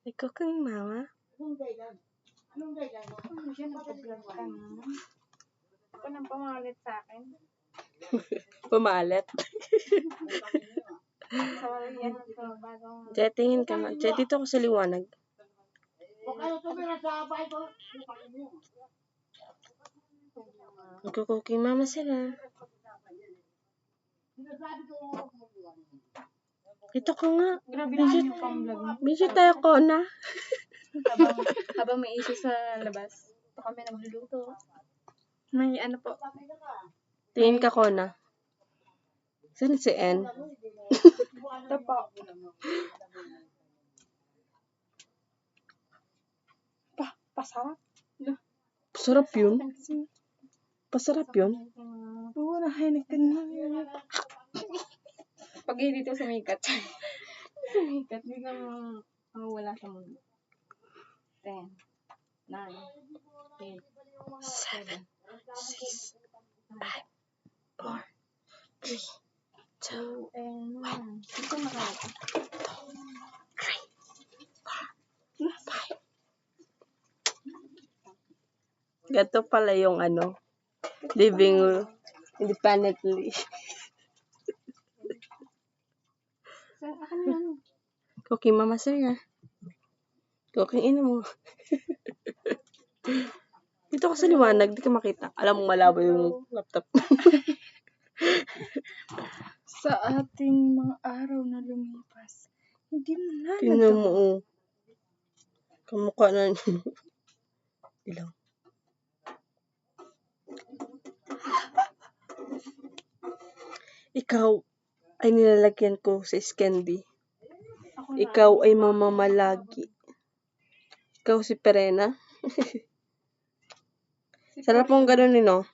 Nag-cooking mama? Ano siya, nag-vlog ka na? Ako nang pamalit sa akin. Pumalit. Sorry, yan ito. Bagong... Jay, tingin ka nga. Jay, dito ako sa liwanag. Nag-cooking mama sila. Dito ko nga. Grabe naman yung pang-vlog mo. Busy tayo ko na. habang may issue sa labas, ito kami nagluluto. May ano po. Tingin ka ko na. Saan si N? Ito po. Pasarap. Pasarap yun. Pasarap yun. Oo, nahinig ka na. Pag dito sumikat. Sumikat, hindi ka mawala sa mundo. 10, 9, 8, 7, 6, 5, 4, 3, 2, 2, and 1. Ito nakalata. 3, 4, 5. Gato pala yung ano, living independently. Akan yan. Cooking mama sir. Cooking ina mo. Dito ka sa liwanag, di ka makita. Alam mo malabo yung laptop. Sa ating mga araw na lumipas, hindi mo na Tingnan mo, oh. Kamukha na niyo. Ilang. Ikaw ay nilalagyan ko sa candy. Ikaw ay mamamalagi. Ikaw si Perena. Sarap mong ganun no?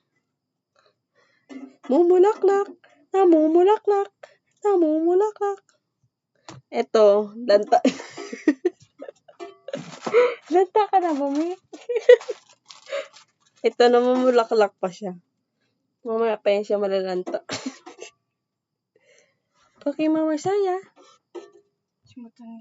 Mumulaklak. Namumulaklak. Namumulaklak. Eto, lanta. Lanta ka na ba, May? Ito, namumulaklak pa siya. Mamaya pa yan siya malalanta. Okay, Mama Saya. Sumutang.